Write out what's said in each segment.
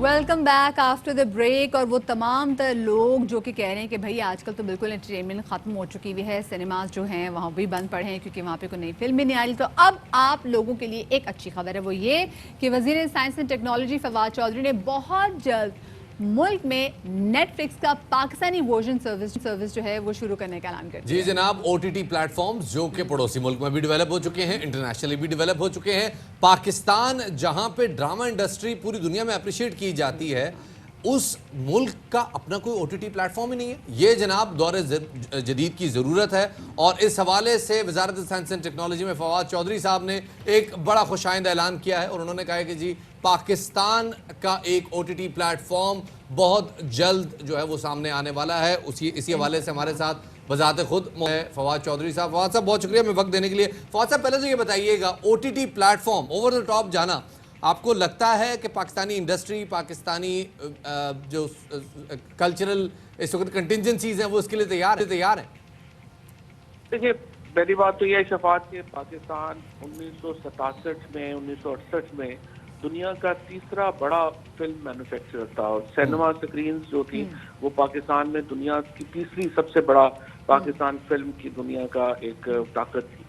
Welcome back after the break. और वो तमाम तर लोग जो कि कह रहे हैं कि भाई आजकल तो बिल्कुल एंटरटेनमेंट खत्म हो चुकी हुई है, सिनेमाज जो हैं वहाँ भी बंद पड़े हैं क्योंकि वहाँ पे कोई नई फिल्म भी नहीं आ रही। तो अब आप लोगों के लिए एक अच्छी खबर है, वो ये कि वजीर science and technology Fawad Chaudhry ने बहुत जल्द मुल्क में नेटफ्लिक्स का पाकिस्तानी वर्जन सर्विस जो है वो शुरू करने का ऐलान कर जी दिया है। जनाब, ओटीटी प्लेटफॉर्म्स जो कि पड़ोसी मुल्क में भी डेवलप हो चुके हैं, इंटरनेशनली भी डेवलप हो चुके हैं। पाकिस्तान जहां पे ड्रामा इंडस्ट्री पूरी दुनिया में अप्रिशिएट की जाती है, उस मुल्क का अपना कोई ओटीटी प्लेटफॉर्म ही नहीं है। ये जनाब दौरे जदीद की ज़रूरत है। और इस हवाले से वजारत साइंस एंड टेक्नोलॉजी में फवाद चौधरी साहब ने एक बड़ा खुशाइंदा ऐलान किया है और उन्होंने कहा है कि जी पाकिस्तान का एक ओटीटी प्लेटफॉर्म बहुत जल्द जो है वो सामने आने वाला है। इसी हवाले से हमारे साथ वजारत खुद फवाद चौधरी साहब। फवाद साहब बहुत शुक्रिया हमें वक्त देने के लिए। फवाद साहब पहले तो ये बताइएगा, OTT platform over the top जाना आपको लगता है कि पाकिस्तानी इंडस्ट्री, पाकिस्तानी जो कल्चरल इस वक्त कंटिजेंसीज हैं वो इसके लिए तैयार हैं? देखिए, पहली बात तो यह है शफात के पाकिस्तान 1967 में 1968 में दुनिया का तीसरा बड़ा फिल्म मैन्युफैक्चरर था और सिनेमा स्क्रीन जो थी वो पाकिस्तान में दुनिया की तीसरी सबसे बड़ा पाकिस्तान फिल्म की दुनिया का एक ताकत थी।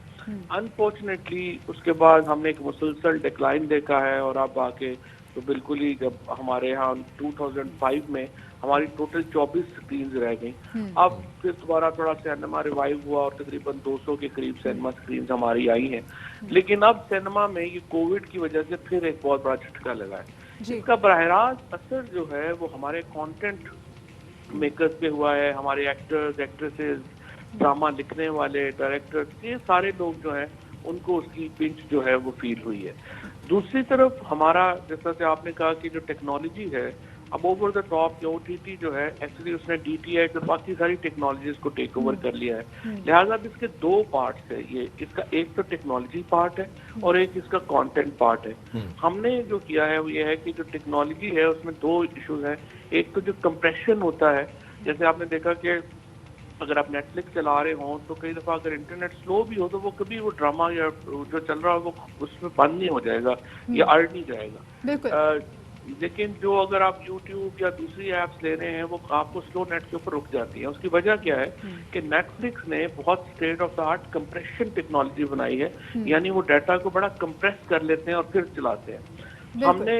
अनफॉर्चुनेटली उसके बाद हमने एक मुसलसल डिक्लाइन देखा है और अब आके तो बिल्कुल ही जब हमारे यहाँ 2005 में हमारी टोटल 24 स्क्रीन रह गई। अब फिर दोबारा थोड़ा सिनेमा रिवाइव हुआ और तकरीबन 200 के करीब सिनेमा स्क्रीन हमारी आई हैं। लेकिन अब सिनेमा में ये कोविड की वजह से फिर एक बहुत बड़ा झटका लगा है। इसका बराह रास्त असर जो है वो हमारे कंटेंट मेकर्स पे हुआ है। हमारे एक्टर्स, एक्ट्रेसेस, ड्रामा लिखने वाले, डायरेक्टर्स, ये सारे लोग जो हैं उनको उसकी पिंच जो है वो फील हुई है। दूसरी तरफ हमारा, जैसा कि आपने कहा कि जो टेक्नोलॉजी है अब ओवर द टॉप जो ओटीटी जो है एक्चुअली उसने डीटीएच और बाकी सारी टेक्नोलॉजीज को टेक ओवर कर लिया है। लिहाजा अब इसके दो पार्ट्स है। ये इसका एक तो टेक्नोलॉजी पार्ट है और एक इसका कंटेंट पार्ट है। हमने जो किया है वो ये है कि जो टेक्नोलॉजी है उसमें दो इश्यूज हैं। एक तो जो कंप्रेशन होता है, जैसे आपने देखा कि अगर आप नेटफ्लिक्स चला रहे हो तो कई दफा अगर इंटरनेट स्लो भी हो तो वो कभी वो ड्रामा या जो चल रहा है वो उसमें बंद नहीं हो जाएगा या अड़ नहीं जाएगा। लेकिन जो अगर आप YouTube या दूसरी एप्स ले रहे हैं वो आपको स्लो नेट के ऊपर रुक जाती है। उसकी वजह क्या है कि नेटफ्लिक्स ने बहुत state of the art compression technology बनाई है, यानी वो डाटा को बड़ा कंप्रेस कर लेते हैं और फिर चलाते हैं। हमने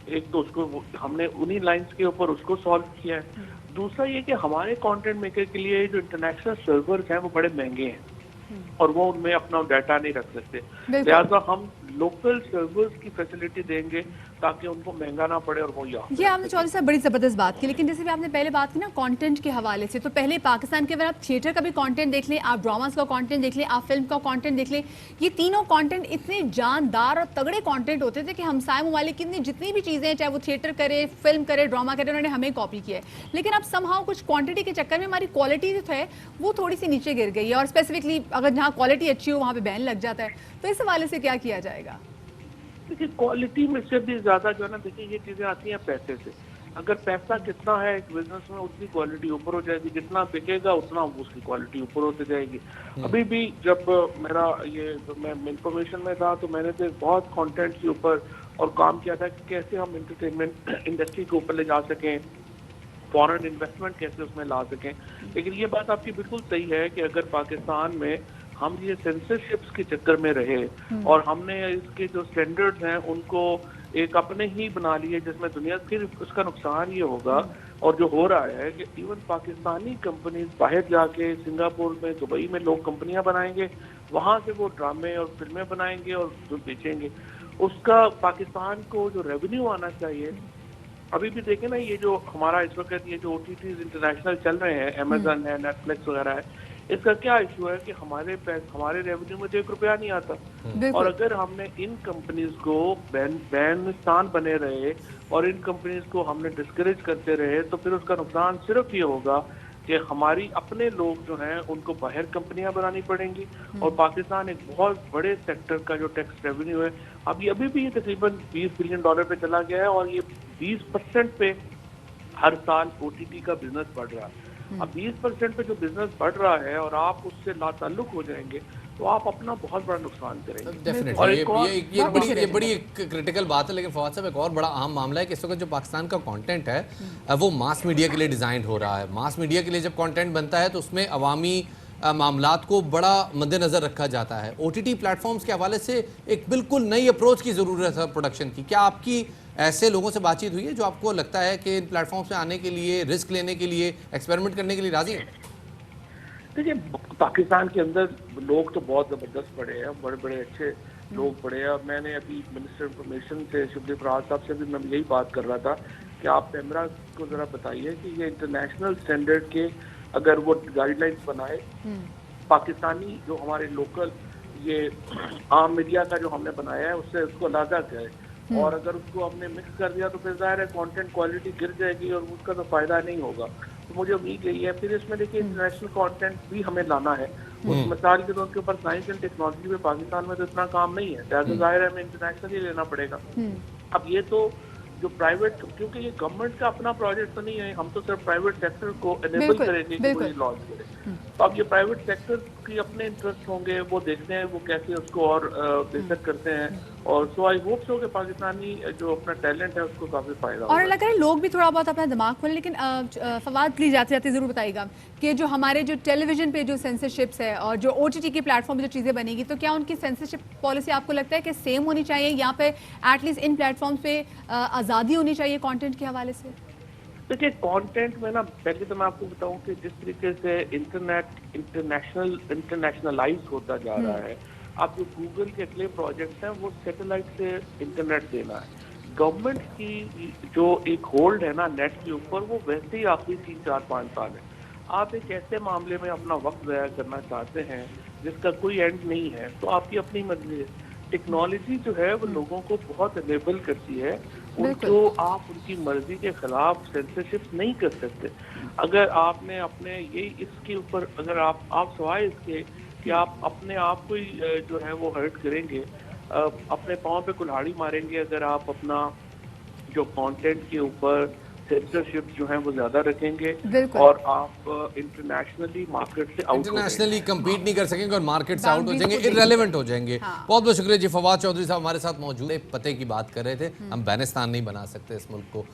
एक तो उसको हमने उन्हीं लाइंस के ऊपर उसको सॉल्व किया है। दूसरा ये कि हमारे कंटेंट मेकर के लिए जो इंटरनेशनल सर्वर्स हैं वो बड़े महंगे हैं और वो उनमें अपना डाटा नहीं रख सकते। लिहाजा हम लोकल सर्वर्स की फैसिलिटी देंगे ताकि उनको महंगा ना पड़े और वो ये आपने चौधरी साहब बड़ी ज़बरदस्त बात की। लेकिन जैसे भी आपने पहले बात की ना कंटेंट के हवाले से, तो पहले पाकिस्तान के अगर आप थिएटर का भी कंटेंट देख लें, आप ड्रामास का कंटेंट देख लें, आप फिल्म का कंटेंट देख लें, ये तीनों कंटेंट इतने जानदार और तगड़े कंटेंट होते थे कि हमसाय ममालिक की जितनी भी चीज़ें हैं, चाहे वो थिएटर करे, फिल्म करे, ड्रामा करे, उन्होंने हमें कॉपी किया है। लेकिन अब समहाउ कुछ क्वांटिटी के चक्कर में हमारी क्वालिटी जो है वो थोड़ी सी नीचे गिर गई है और स्पेसिफिकली अगर जहाँ क्वालिटी अच्छी हो वहाँ पर बैन लग जाता है। तो इस हवाले से क्या किया जाएगा? देखिए, क्वालिटी में से भी ज्यादा जो है ना, देखिए ये चीजें आती हैं पैसे से। अगर पैसा कितना है एक बिजनेस में उतनी क्वालिटी ऊपर हो जाएगी, जितना बिकेगा उतना उसकी क्वालिटी ऊपर होती जाएगी। अभी भी जब मेरा ये मैं इंफॉर्मेशन में था तो मैंने तो बहुत कंटेंट के ऊपर और काम किया था कि कैसे हम एंटरटेनमेंट इंडस्ट्री को ऊपर ले जा सकें, फॉरेन इन्वेस्टमेंट कैसे उसमें ला सकें। लेकिन ये बात आपकी बिल्कुल सही है कि अगर पाकिस्तान में हम ये सेंसरशिप्स के चक्कर में रहे और हमने इसके जो स्टैंडर्ड्स हैं उनको एक अपने ही बना लिए जिसमें दुनिया, फिर उसका नुकसान ये होगा और जो हो रहा है कि इवन पाकिस्तानी कंपनीज बाहर जाके सिंगापुर में, दुबई में लोग कंपनियां बनाएंगे, वहां से वो ड्रामे और फिल्में बनाएंगे और जो बेचेंगे, उसका पाकिस्तान को जो रेवेन्यू आना चाहिए। अभी भी देखें ना, ये जो हमारा इस वक्त ये जो ओटीटीज इंटरनेशनल चल रहे हैं, अमेजन है, नेटफ्लिक्स वगैरह है, इसका क्या इशू है कि हमारे रेवेन्यू में तो 1 रुपया नहीं आता। और अगर हमने इन कंपनीज को बैनिस्तान बने रहे और इन कंपनीज को हमने डिस्करेज करते रहे तो फिर उसका नुकसान सिर्फ ये होगा कि हमारी अपने लोग जो हैं उनको बाहर कंपनियां बनानी पड़ेंगी और पाकिस्तान एक बहुत बड़े सेक्टर का जो टैक्स रेवेन्यू है अभी भी ये तकरीबन $20 बिलियन पे चला गया है और ये 20% पे हर साल ओटीटी का बिजनेस बढ़ रहा है। अब 20% पे जो बिजनेस बढ़ रहा है और आप उससे लाताल्लुक हो जाएंगे तो आप अपना बहुत बड़ा नुकसान करेंगे। और डेफिनेटली एक और ये बड़ी एक क्रिटिकल बात है। लेकिन फवाद साहब, एक और बड़ा अहम मामला है कि इस वक्त जो पाकिस्तान का कंटेंट है वो मास मीडिया के लिए डिज़ाइन हो रहा है। मास मीडिया के लिए जब कंटेंट बनता है तो उसमें अवामी मामलात को बड़ा मद्देनज़र रखा जाता है। OTT प्लेटफॉर्म्स के हवाले से एक बिल्कुल नई अप्रोच की ज़रूरत है प्रोडक्शन की। क्या आपकी ऐसे लोगों से बातचीत हुई है जो आपको लगता है कि इन प्लेटफॉर्म्स में आने के लिए, रिस्क लेने के लिए, एक्सपेरिमेंट करने के लिए राज़ी हैं? देखिए, पाकिस्तान के अंदर लोग तो बहुत ज़बरदस्त पड़े हैं, बड़े बड़े अच्छे लोग पड़े हैं। मैंने अभी मिनिस्टर इंफॉर्मेशन से शुभदीप फराज साहब से भी मैं यही बात कर रहा था कि आप पैमरा को ज़रा बताइए कि ये इंटरनेशनल स्टैंडर्ड के अगर वो गाइडलाइंस बनाए, पाकिस्तानी जो हमारे लोकल ये आम मीडिया का जो हमने बनाया है उससे उसको अलग है, और अगर उसको हमने मिक्स कर दिया तो फिर जाहिर है कंटेंट क्वालिटी गिर जाएगी और उसका तो फायदा नहीं होगा। तो मुझे उम्मीद यही है। फिर इसमें देखिए इंटरनेशनल कंटेंट भी हमें लाना है। उस मिसाल के तौर के ऊपर साइंस एंड टेक्नोलॉजी में पाकिस्तान में तो इतना काम नहीं है, तो जाहिर है हमें इंटरनेशनली लेना पड़ेगा। अब ये तो जो प्राइवेट, क्योंकि ये गवर्नमेंट का अपना प्रोजेक्ट तो नहीं है, हम तो सिर्फ प्राइवेट सेक्टर को एनेबल करेंगे कि वो ये लॉन्च करे। तो अब ये प्राइवेट सेक्टर की अपने इंटरेस्ट होंगे, वो देखते हैं वो कैसे उसको और बेहतर करते हैं। और सो आई होप सो कि पाकिस्तानी जो अपना टैलेंट है उसको काफी फायदा और होगा। लग रहा है लोग भी थोड़ा बहुत अपना दिमाग खोलें। लेकिन फवाद, प्लीज जाते जाते जरूर बताइएगा कि जो हमारे जो टेलीविजन पे जो सेंसरशिप्स है और जो OTT की प्लेटफॉर्म पे जो चीज़ें बनेगी, तो क्या उनकी सेंसरशिप पॉलिसी आपको लगता है कि सेम होनी चाहिए? यहाँ पे एटलीस्ट इन प्लेटफॉर्म पे आज़ादी होनी चाहिए कंटेंट के हवाले से? देखिए, कंटेंट में ना पहले तो मैं आपको बताऊं कि जिस तरीके से इंटरनेट इंटरनेशनलाइज होता जा रहा है, अब जो गूगल के अगले प्रोजेक्ट्स हैं वो सैटेलाइट से इंटरनेट देना है। गवर्नमेंट की जो एक होल्ड है ना नेट के ऊपर, वो वैसे ही आखिरी 3-4-5 साल है। आप एक ऐसे मामले में अपना वक्त ज़ाया करना चाहते हैं जिसका कोई एंड नहीं है, तो आपकी अपनी मर्जी है। टेक्नोलॉजी जो है वो लोगों को बहुत एनेबल करती है, उनको आप उनकी मर्जी के खिलाफ सेंसरशिप नहीं कर सकते। अगर आपने अपने ये इसके ऊपर अगर आप सवाए इसके कि आप अपने आप को ही जो है वो हर्ट करेंगे, अपने पाँव पे कुल्हाड़ी मारेंगे अगर आप अपना जो कंटेंट के ऊपर सेंसरशिप जो है वो ज्यादा रखेंगे और आप इंटरनेशनली मार्केट से आउट इंटरनेशनली कम्पीट नहीं कर सकेंगे और मार्केट से आउट हो बाउंड्रीज जाएंगे, को इररेलेवेंट हो जाएंगे। हाँ। बहुत बहुत शुक्रिया जी। फवाद चौधरी साहब हमारे साथ मौजूद है। पते की बात कर रहे थे, हम अफगानिस्तान नहीं बना सकते इस मुल्क को।